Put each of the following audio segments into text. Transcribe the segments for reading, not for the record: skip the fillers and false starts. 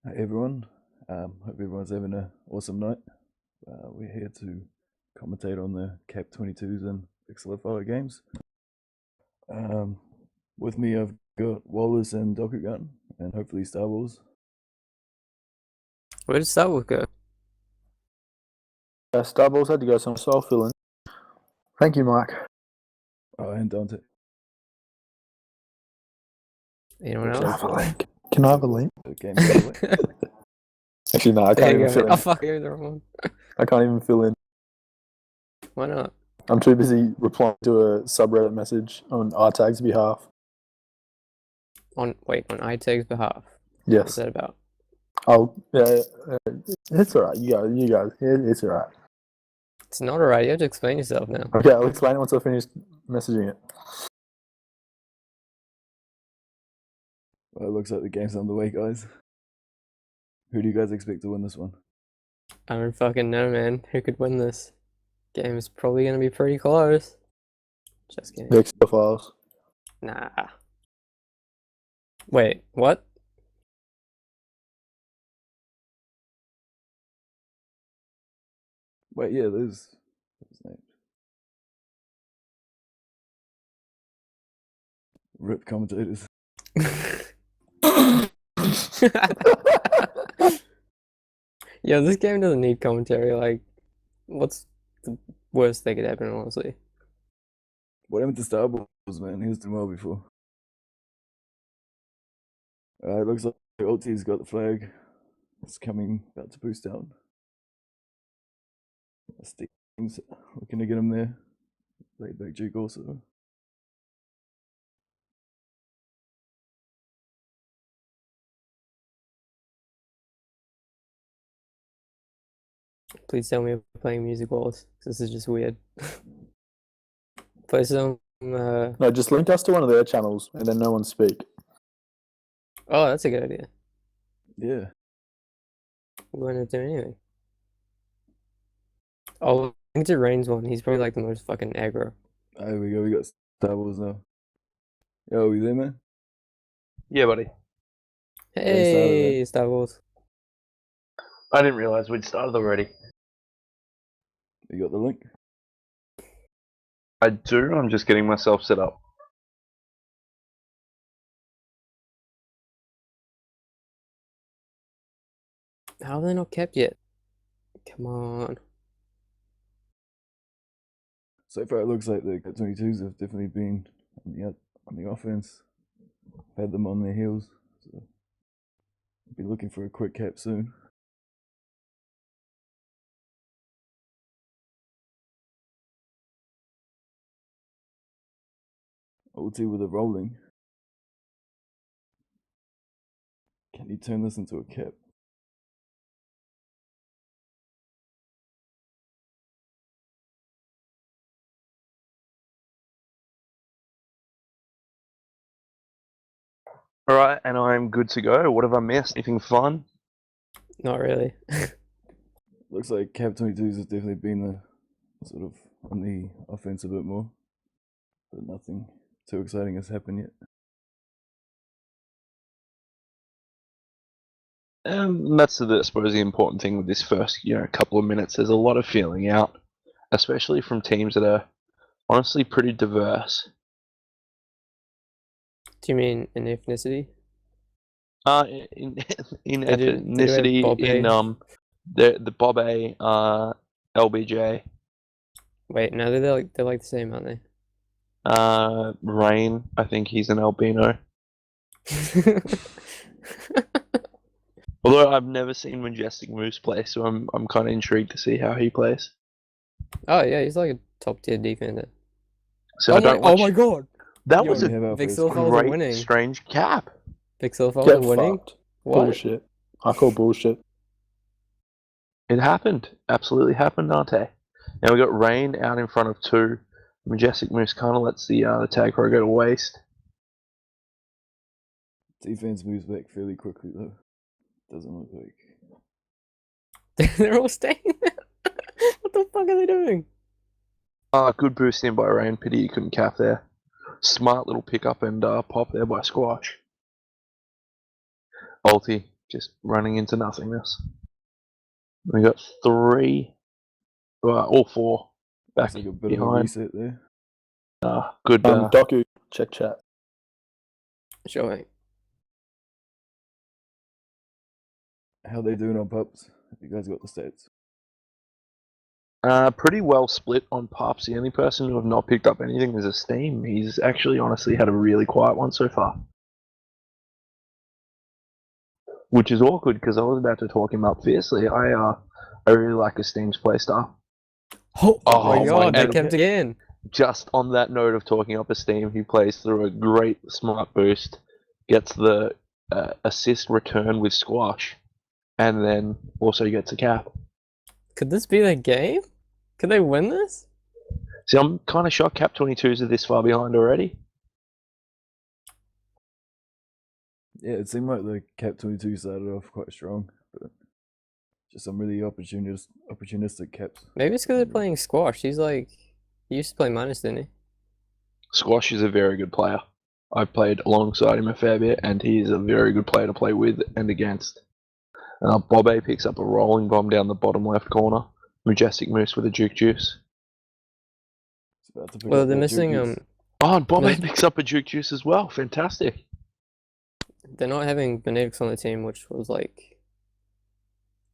Hey everyone, hope everyone's having an awesome night. We're here to commentate on the Cap-22's and Vexillophiles games. With me I've got Wallace and Dokugan, and hopefully Starballs. Where did Starballs go? Starballs had to go somewhere, so I'll fill in. Thank you, Mike. Oh, and Dante. Anyone Can I else? have a link? Can I have a link? The game by Actually, no, I can't even fill in. Oh fuck, I gave the wrong one. I can't even fill in. Why not? I'm too busy replying to a subreddit message on RTag's behalf. On iTag's behalf. What's Yes. that about? Oh, yeah, it's alright. You guys, it's alright. It's not alright. You have to explain yourself now. Okay, I'll explain it once I finish messaging it. Well, it looks like the game's on the way, guys. Who do you guys expect to win this one? I don't fucking know, man. Who could win this? Game is probably gonna be pretty close. Just kidding. Vexillophiles. Nah. Wait, what? Wait, yeah, there's names. RIP commentators. Yo, this game doesn't need commentary. Like, what's the worst that could happen, honestly? What happened to Starballs, man? He was doing well before. It looks like Ulti's got the flag. It's coming, about to boost down. Steam's looking to get him there. Laid back Duke also. Please tell me you're playing music walls. This is just weird. Play some. No, just link us to one of their channels and then no one speak. Oh, that's a good idea. Yeah. We won't do anything. Oh, link to Rain's one. He's probably like the most fucking aggro. There we go, we got Starballs now. Yo, you there, man? Yeah, buddy. Hey, Starballs. I didn't realize we'd started already. You got the link? I do, I'm just getting myself set up. How are they not kept yet? Come on. So far, it looks like the Cap-22's have definitely been on the offense. Had them on their heels. So I'll be looking for a quick cap soon. Ulti with a rolling. Can he turn this into a cap? Alright, and I'm good to go. What have I missed? Anything fun? Not really. Looks like Cap-22's has definitely been the sort of on the offense a bit more. But nothing too exciting has happened yet. That's I suppose the important thing with this first, couple of minutes. There's a lot of feeling out, especially from teams that are honestly pretty diverse. Do you mean in ethnicity? In They do have ethnicity, Bob in A. the Bob A, LBJ, Wait, no, they're like the same, aren't they? Rain. I think he's an albino. Although I've never seen Majestic Moose play, so I'm kind of intrigued to see how he plays. Oh yeah, he's like a top tier defender. So I don't watch... my god! That Yo, was a Vexillophiles are winning. great, strange cap. Vexillophiles are Get winning? fucked. What? Bullshit. I call bullshit. It happened. Absolutely happened, Dante. Now we got Rain out in front of 2. Majestic Moose kind of lets the TagPro go to waste. Defense moves back fairly quickly though. Doesn't look like. They're all staying there. What the fuck are they doing? Good boost in by Rain. Pity you couldn't cap there. Smart little pickup and pop there by Squash. Ulti. just running into nothingness. We got 3, all 4 back Looks like a bit of a behind. reset there. Good. Doku, check chat. Sure, mate. How they doing on pups? Have you guys got the stats? Pretty well split on pups. The only person who have not picked up anything is a Steam. He's actually honestly had a really quiet one so far. Which is awkward because I was about to talk him up fiercely. I really like Esteem's playstyle. Oh, Oh my god, my they God. kept again. Just on that note of talking up Esteem, he plays through a great smart boost, gets the assist return with squash, and then also gets a cap. Could this be the game? Could they win this? See, I'm kind of shocked Cap-22's are this far behind already. Yeah, it seemed like the Cap-22 started off quite strong, but just some really opportunistic caps. Maybe it's because they're playing squash. He's like, he used to play minus, didn't he? Squash is a very good player. I've played alongside him a fair bit, and he is a very good player to play with and against. Bobe picks up a rolling bomb down the bottom left corner. Majestic Moose with a Juke Juice. It's about to pick Well, up they're that missing Juke Juice. Oh, and Bobe Miss- picks up a Juke Juice as well. Fantastic. They're not having Benedix on the team, which was like,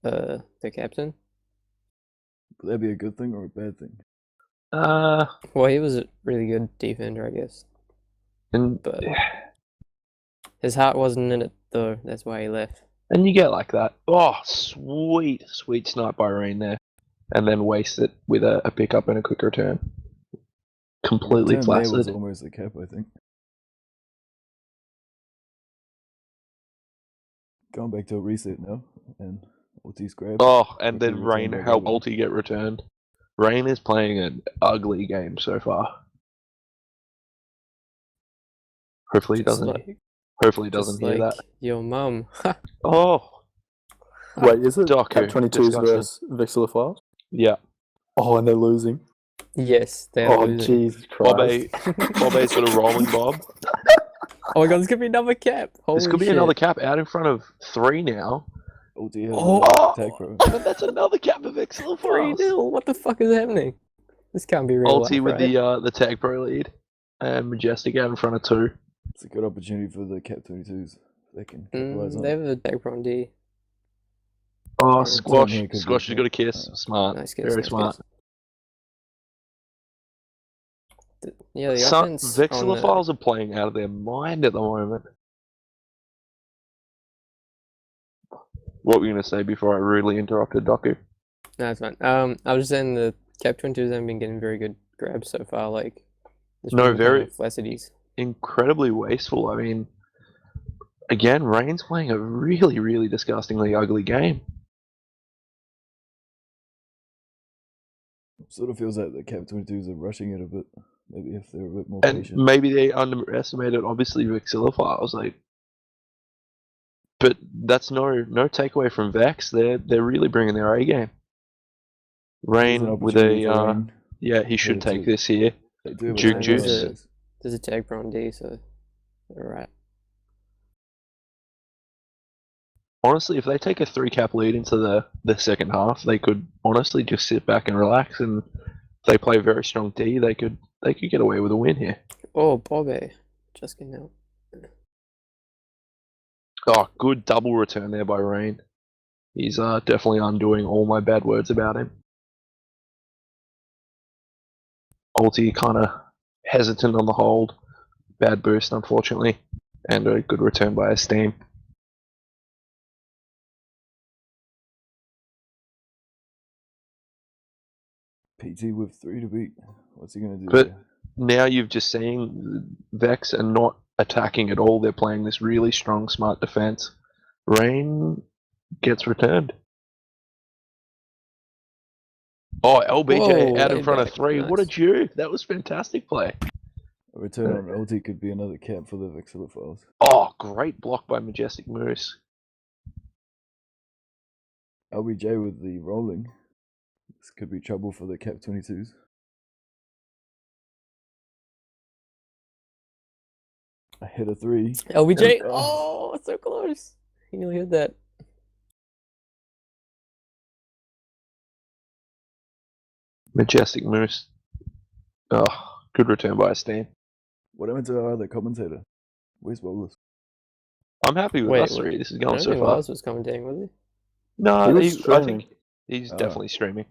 the captain. Would that be a good thing or a bad thing? Well, he was a really good defender, I guess. And But his heart wasn't in it, though. That's why he left. and you get like that. Oh, sweet snipe by Rain there, and then waste it with a pickup and a quick return. The Completely return there was flaccid. almost a cap, I think. Going back to a reset now, and Ulti's grab. Oh, and Quickly then return Rain back helped over. Ulti get returned. Rain is playing an ugly game so far. Hopefully he Just doesn't. like, Hopefully he doesn't just hear like that. your mum. Oh, Wait, is it Doku, Cap-22's discussion. versus Vexillophiles? yeah. Oh, and they're losing. Yes, they're Oh, losing. Jesus Christ. Bobe's got a rolling bob. Oh my god, this could be another cap. Holy This could be shit. another cap out in front of 3 now. Ulti has Oh. a TagPro. But that's another cap of Vexillophiles. 3-0. What the fuck is happening? This can't be real life, Ulti with right? the TagPro lead. And Majestic out in front of 2. It's a good opportunity for the Cap-22's. They can capitalize on They it. have a TagPro on D. Oh, Yeah, Squash. here could be Squash has got a kiss. cap. Smart. Nice kiss, Very nice smart. kiss. Yeah, the Some offense on the... Vexillophiles are playing out of their mind at the moment. What were you going to say before I rudely interrupted Doku? No, it's fine. I was just saying the Cap-22's haven't been getting very good grabs so far. Like, there's No, been very- kind of flaccidities. Incredibly wasteful. I mean, again, Rain's playing a really, really disgustingly ugly game. Sort of feels like the Cap-22's are rushing it a bit. Maybe if they're a bit more And patient. maybe they underestimated, obviously, Vexillophiles. Like, but that's no takeaway from Vex. They're really bringing their A game. There's an Rain with opportunity for a Rain. yeah, he should Yeah, take too. this here. They do have a Juke TagPro Juice. on this. There's a TagPro on D, so... Alright. Honestly, if they take a 3-cap lead into the second half, they could honestly just sit back and relax. And if they play very strong D, they could get away with a win here. Oh, Bobe. Just getting out. Oh, good double return there by Rain. He's definitely undoing all my bad words about him. Ulti kind of hesitant on the hold. Bad boost, unfortunately. And a good return by Esteem. PT with 3 to beat. What's he going to do? But- there? Now you've just seen Vex and not attacking at all. They're playing this really strong, smart defense. Rain gets returned. Oh, LBJ Whoa, out in way front of back. 3. What a Nice. juke. That was fantastic play. A return on ulti could be another cap for the Vexillophiles. Oh, great block by Majestic Moose. LBJ with the rolling. This could be trouble for the Cap-22's. I hit a 3. LBJ! Oh. Oh, so close! He nearly hit that. Majestic Moose. Oh, good return by Steen. What happened to our other commentator? Where's Wallace? I'm happy with Wait, us three. This is I going don't so think far. Lars was commentating, was he? No, He was I streaming. think he's Oh. definitely streaming.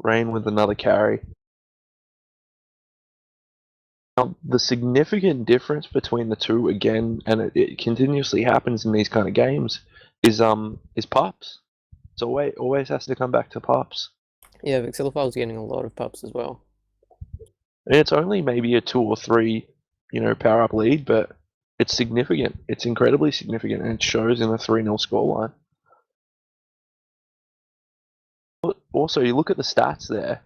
Rain with another carry. Now, the significant difference between the two, again, and it continuously happens in these kind of games, is pups. It's always has to come back to pups. Yeah, Vexillophiles getting a lot of pups as well. And it's only maybe a 2 or 3, power up lead, but it's significant. It's incredibly significant, and it shows in the 3-0 scoreline. Also, you look at the stats there.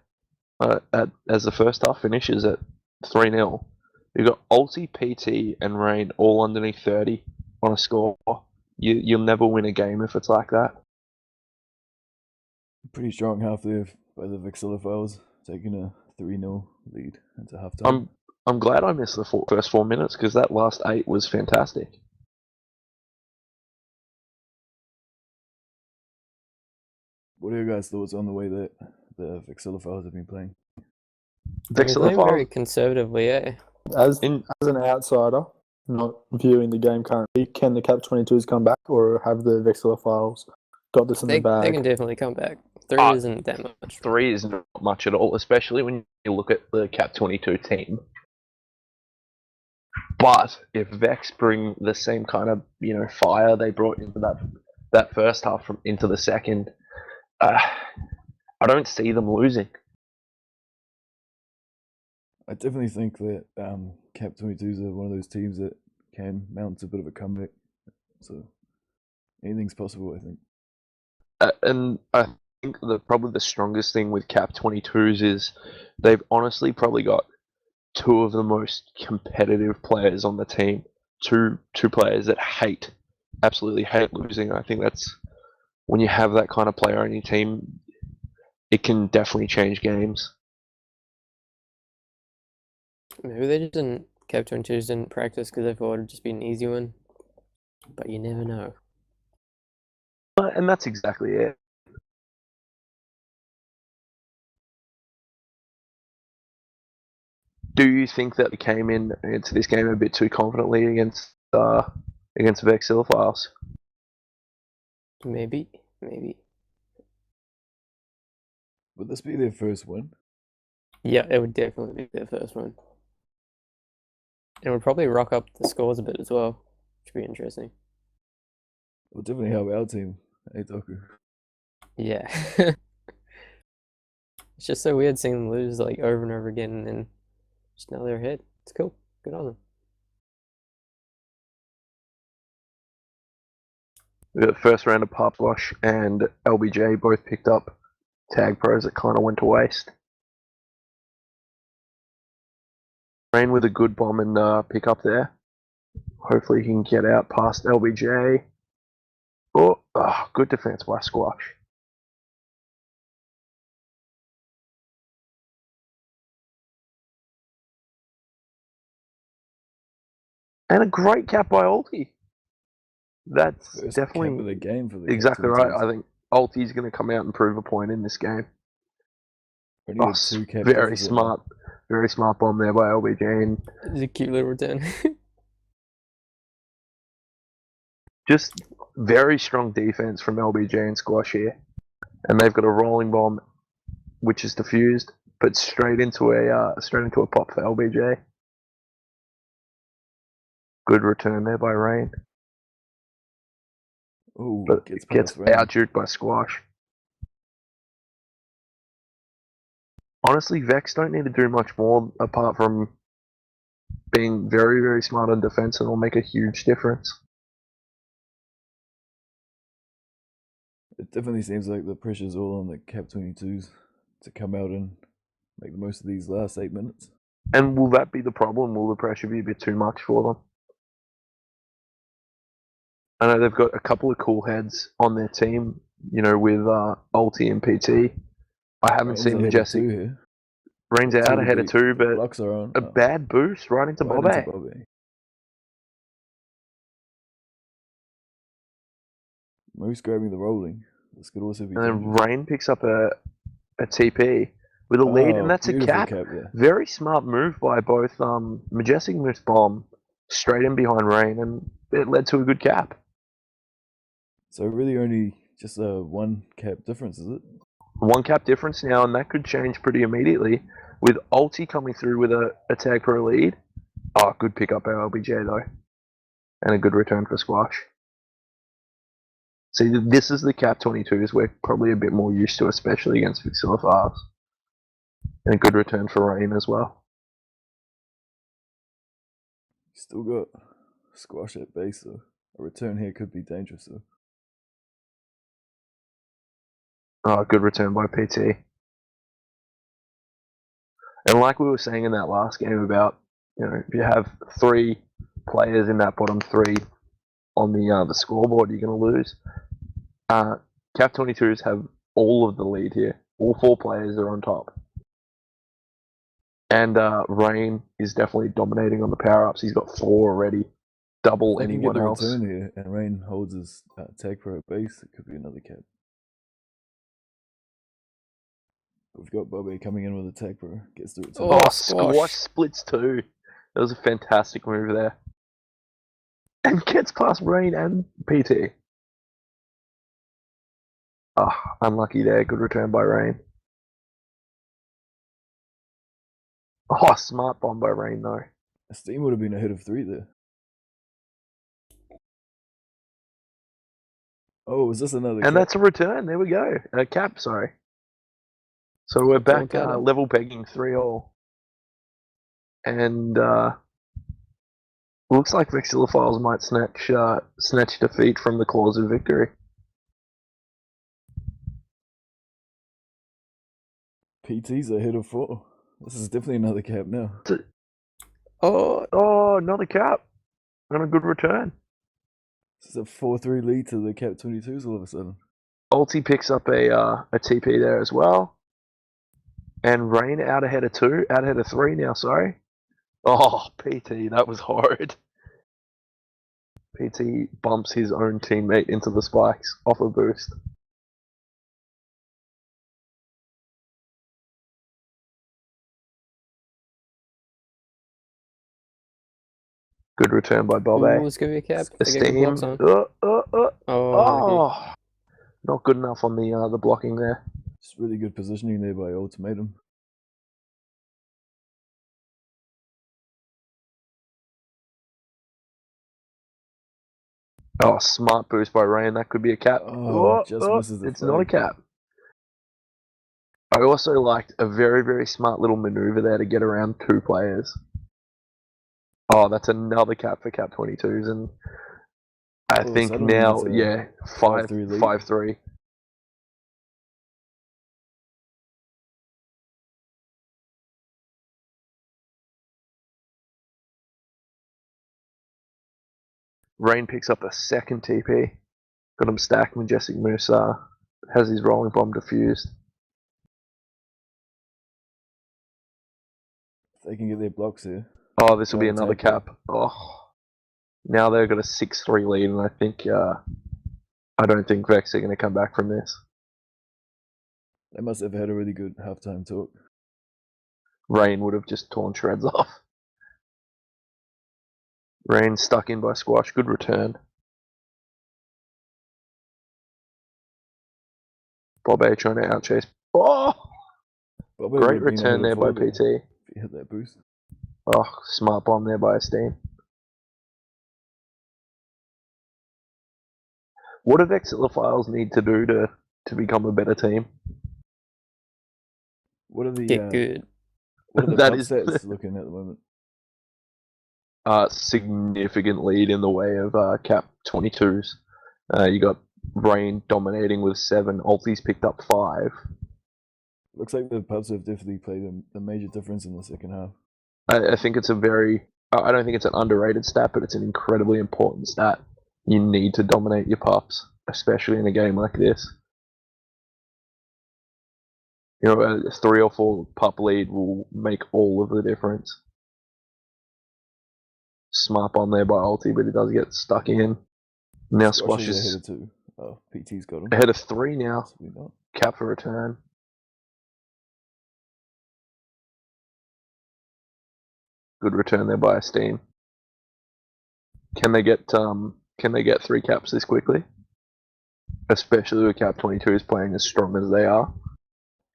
As the first half finishes at 3-0, you've got Ulti, PT, and Rain all underneath 30 on a score. You'll never win a game if it's like that. Pretty strong half there by the Vexillophiles, taking a 3-0 lead into halftime. I'm glad I missed the first 4 minutes because that last 8 was fantastic. What are your guys' thoughts on the way that the Vexillophiles have been playing? They've been playing very Vexillophiles, conservatively, eh? As an outsider, not viewing the game currently, can the Cap-22's come back, or have the Vexillophiles got this in the They bag? can definitely come back. 3 isn't that much. 3 is not much at all, especially when you look at the Cap-22 team. But if Vex bring the same kind of fire they brought into that first half into the second, I don't see them losing. I definitely think that Cap-22's are one of those teams that can mount a bit of a comeback. So anything's possible, I think. And I think probably the strongest thing with Cap-22's is they've honestly probably got 2 of the most competitive players on the team. Two players that absolutely hate losing. I think that's when you have that kind of player on your team, it can definitely change games. Maybe they just didn't. Cap-22's didn't practice because they thought it'd just be an easy one. But you never know. And that's exactly it. Do you think that they came into this game a bit too confidently against Vexillophiles? Maybe. Would this be their first win? Yeah, it would definitely be their first one. It would probably rock up the scores a bit as well, which would be interesting. It'll definitely help our team, hey Doku. Yeah. It's just so weird seeing them lose like over and over again, and then just now they're ahead. It's cool. Good on them. The first round of Papwash and LBJ both picked up TagPros that kind of went to waste. Rain with a good bomb and pick up there. Hopefully he can get out past LBJ. Oh, good defense by Squash. And a great cap by Ulti. That's First definitely cap of the game for the exactly right. Cap-22's. I think Ulti's going to come out and prove a point in this game. Only a 2 cap Very deficit. smart bomb there by LBJ. And It's a cute little return. just very strong defense from LBJ and Squash here. And they've got a rolling bomb, which is diffused, but straight into a pop for LBJ. Good return there by Rain, Oh, but gets out juked by Squash. Honestly, Vex don't need to do much more apart from being very, very smart on defense, and it'll make a huge difference. It definitely seems like the pressure's all on the Cap-22's to come out and make the most of these last 8 minutes. And will that be the problem? Will the pressure be a bit too much for them? I know they've got a couple of cool heads on their team, with Ulti and PT. I haven't seen Majestic. Here. Rain's out ahead of 2, but blocks are on. a bad boost right into Bobby. Moose grabbing the rolling. This could also be And then dangerous. Rain picks up a TP with a lead, and that's a beautiful cap. there. Very smart move by both Majestic Moose Bomb straight in behind Rain, and it led to a good cap. So really only just a one cap difference, is it? One cap difference now, and that could change pretty immediately with Ulti coming through with a TagPro lead. Oh, good pick up by LBJ though, and a good return for Squash. See, this is the Cap-22's we're probably a bit more used to, especially against Vexillophiles. And a good return for Rain as well. Still got Squash at base, so a return here could be dangerous. So. Oh, good return by PT. And like we were saying in that last game about, if you have 3 players in that bottom 3 on the scoreboard, you're going to lose. Cap-22's have all of the lead here. All 4 players are on top. And Rain is definitely dominating on the power-ups. He's got 4 already. Double If they can get anyone the else. return here, and Rain holds his TagPro at base, it could be another cap. We've got Bobby coming in with a TagPro. Gets the return. Oh, Squash splits 2. That was a fantastic move there. And gets past Rain and PT. Unlucky there. Good return by Rain. Smart bomb by Rain though. A Steam would have been ahead of 3 there. Oh, was this another And cap? that's a return. There we go. A cap, sorry. So we're back level pegging 3-all. And looks like Vexillophiles might snatch defeat from the claws of victory. PT's ahead of 4. This is definitely another cap now. Oh, Another cap. And a good return. This is a 4-3 lead to the Cap-22's all of a sudden. Ulti picks up a TP there as well. And Rain out ahead of 3 now, sorry. Oh, PT, that was horrid. PT bumps his own teammate into the spikes off a boost. Good return by Bob A. Let's give you a cap. Esteem. Oh, Not good enough on the blocking there. Just really good positioning there by Ultimatum. Oh, smart boost by Rain. That could be a cap. Misses the It's flag. not a cap. I also liked a very, very smart little maneuver there to get around 2 players. Oh, that's another cap for Cap-22's, and I think now, 5-3. Rain picks up a second TP. Got him stacked. Majestic Moose has his rolling bomb defused. If they can get their blocks here. Oh, this will be Another another cap. Oh, now they've got a 6-3 lead, and I don't think Vex are going to come back from this. They must have had a really good halftime talk. Rain would have just torn shreds off. Rain stuck in by Squash. Good return. Bob A trying to outchase. Oh! Bobby Great would have been return ahead there of by 4 PT. If he hit that boost. Oh, smart bomb there by Esteem. What do Vexillophiles need to do to become a better team? What are the get good. what are the That pub is- stats looking at the moment? Significant lead in the way of Cap-22's. You got Rain dominating with 7. Ulti's picked up 5. Looks like the pubs have definitely played a major difference in the second half. I think it's I don't think it's an underrated stat, but it's an incredibly important stat. You need to dominate your pups, especially in a game like this. A 3 or 4 pup lead will make all of the difference. Smart bomb there by Ulti, but it does get stuck in. Now Squash Squash is ahead is of 2. Oh, PT's got him. Ahead of 3 now. Possibly not. Cap for return. Good return there by Esteem. Can they get 3 caps this quickly? Especially with Cap-22's playing as strong as they are.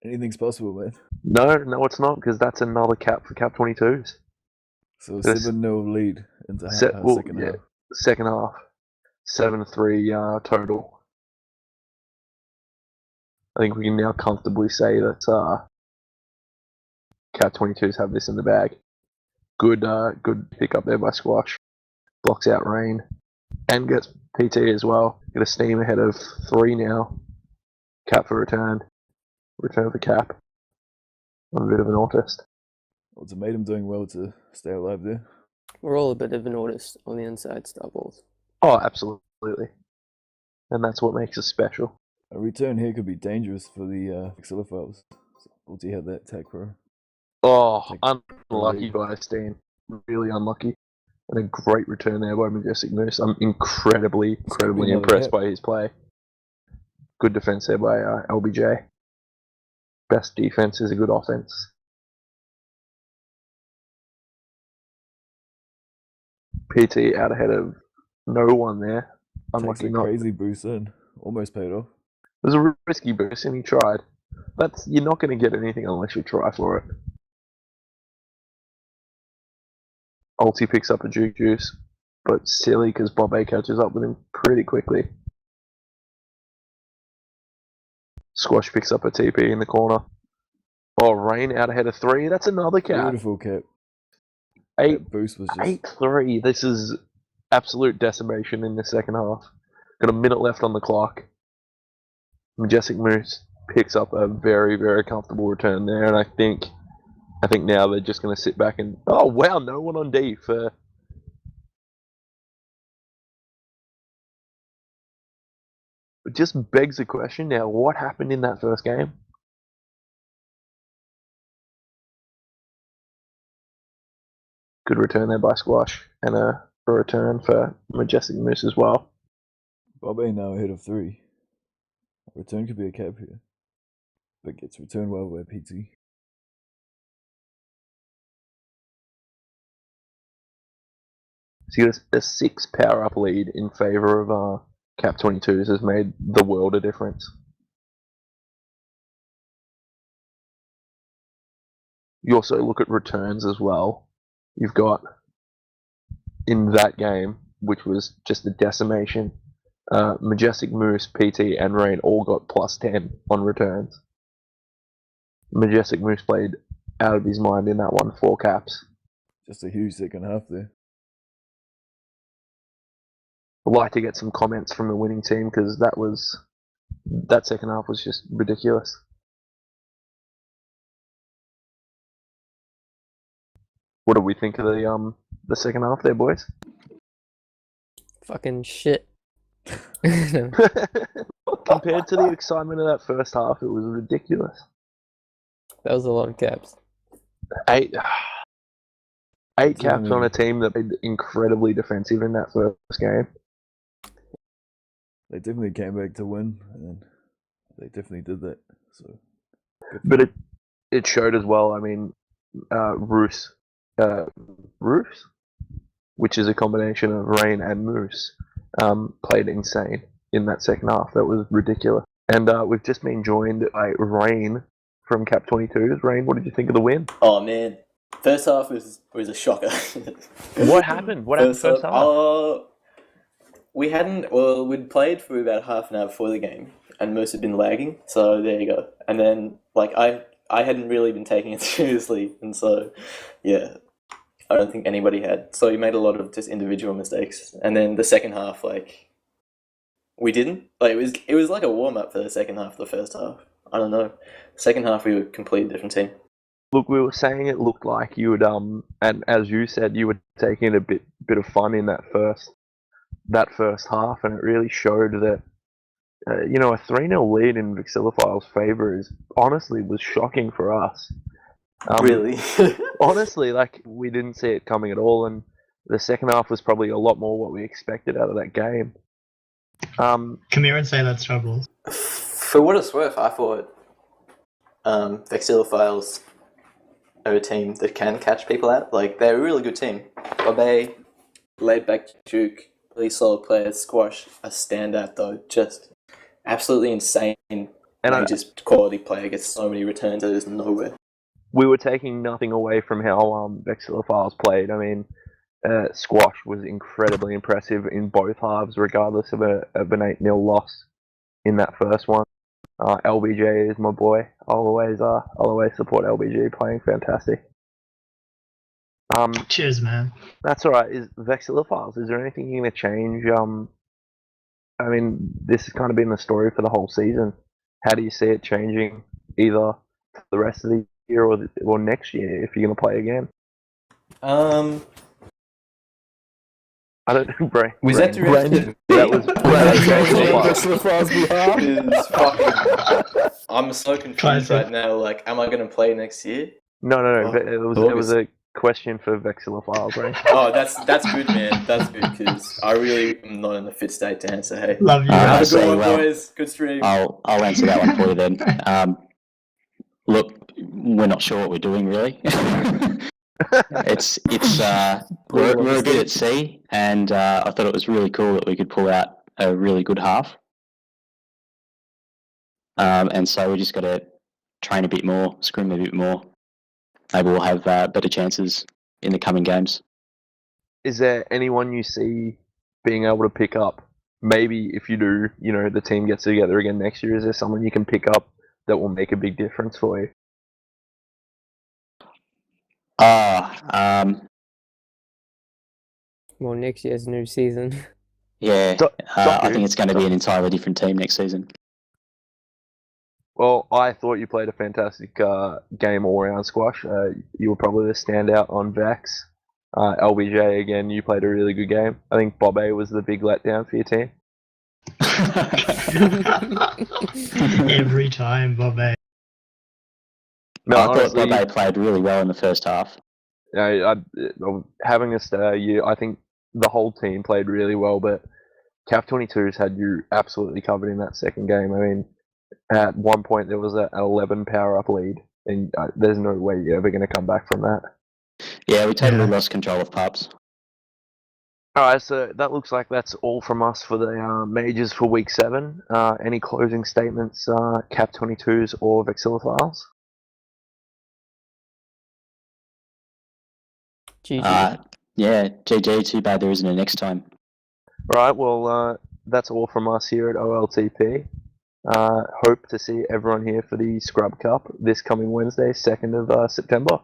Anything's possible, man. No, it's not, because that's another cap for Cap-22's. So a This- 7-0 lead into second half. Second half. 7-3 total. I think we can now comfortably say that Cap-22's have this in the bag. Good pick up there by Squash. Blocks out Rain. And gets PT as well. Get a Steam ahead of 3 now. Cap for return. Return for Cap. I'm a bit of an autist. Ultimatum doing well to stay alive there. We're all a bit of an autist on the inside, Starballs. Oh, absolutely. And that's what makes us special. A return here could be dangerous for the Vexillophiles. So Ulti had that TagPro. Oh, Take- unlucky by Steam. Really unlucky. And a great return there by Majestic Moose. I'm incredibly another impressed hit. by his play. Good defense there by LBJ. Best defense is a good offense. PT out ahead of no one there. Takes Unlucky a not. crazy boost in. Almost paid off. It was a risky boost and he tried. You're not going to get anything unless you try for it. Ulti picks up a Juke Juice, but silly because Bobe catches up with him pretty quickly. Squash picks up a TP in the corner. Oh, Rain out ahead of 3. That's another cap. Beautiful cap. 8 That boost was just 8-3. This is absolute decimation in the second half. Got a minute left on the clock. Majestic Moose picks up a very, very comfortable return there, and I think now they're just going to sit back and... Oh, wow, no one on D for... It just begs the question now, what happened in that first game? Good return there by Squash, and a return for Majestic Moose as well. Bobe now ahead of 3. Return could be a cap here. But gets returned well by PT. So you get a 6 power up lead in favour of Cap-22's has made the world a difference. You also look at returns as well. You've got, in that game, which was just a decimation, Majestic Moose, PT, and Rain all got +10 on returns. Majestic Moose played out of his mind in that one, 4 caps. Just a huge second half there. I'd like to get some comments from the winning team because that second half was just ridiculous. What do we think of the second half there, boys? Fucking shit. Compared to the excitement of that first half, it was ridiculous. That was a lot of caps. 8 caps Definitely. on a team that played incredibly defensive in that first game. They definitely came back to win, and they definitely did that. So, good for But them. it showed as well. I mean, Roos, which is a combination of Rain and Moose, played insane in that second half. That was ridiculous. And we've just been joined by Rain from Cap-22's. Rain, what did you think of the win? Oh man, first half was a shocker. What happened? What happened first half? We'd played for about half an hour before the game, and Moose had been lagging. So there you go. And then I hadn't really been taking it seriously, and so yeah, I don't think anybody had. So we made a lot of just individual mistakes. And then the second half, we didn't. It was like a warm up for the second half of the first half. I don't know. Second half we were a completely different team. Look, we were saying it looked like you would, and as you said, you were taking a bit of fun in that first half, and it really showed that, a 3-0 lead in Vexillophiles' favour was shocking for us. Really? Honestly, we didn't see it coming at all, and the second half was probably a lot more what we expected out of that game. Um, Come here and say that's Starballs. For what it's worth, I thought Vexillophiles are a team that can catch people out. Like, they're a really good team. Bobe, laid back Duke, really solid players. Squash, a standout though. Just absolutely insane. And just quality player, gets so many returns that is nowhere. we were taking nothing away from how Vexillophiles played. I mean, Squash was incredibly impressive in both halves, regardless of an 8-0 loss in that first one. LBJ is my boy. I'll always support LBJ, playing fantastic. Cheers, man. That's alright. Is Vexillophiles, is there anything you're going to change? I mean, this has kind of been the story for the whole season. How do you see it changing either for the rest of the year or next year if you're going to play again? I don't know, Bray. Was that directed? That was I'm so confused right now. Like, am I going to play next year? No. It was a question for Vexillophiles, right? Oh, that's good, man. That's good, because I really am not in the fit state to answer. Hey, Love you. have a good one, boys. Good stream. I'll answer that one for you then. Look, we're not sure what we're doing really. We're a bit at sea, and I thought it was really cool that we could pull out a really good half. And so we just got to train a bit more, scrim a bit more. Maybe we'll have better chances in the coming games. Is there anyone you see being able to pick up? Maybe if you do, the team gets together again next year, is there someone you can pick up that will make a big difference for you? Well, next year's new season. Yeah, I think it's going to be an entirely different team next season. Well, I thought you played a fantastic game all around, Squash. You were probably the standout on Vex. LBJ, again, you played a really good game. I think Bobe was the big letdown for your team. Every time, Bobe. No, I honestly, thought Bobe played really well in the first half. Having a star year, I think the whole team played really well, but Cap-22's had you absolutely covered in that second game. I mean, at one point there was an 11 power-up lead, and there's no way you're ever going to come back from that. Yeah, we totally lost control of pubs. Alright, so that looks like that's all from us for the majors for week 7. Any closing statements, Cap-22's or Vexillophiles? GG. Yeah, GG, too bad there isn't a next time. Right, well, that's all from us here at OLTP. Hope to see everyone here for the Scrub Cup this coming Wednesday, 2nd of September.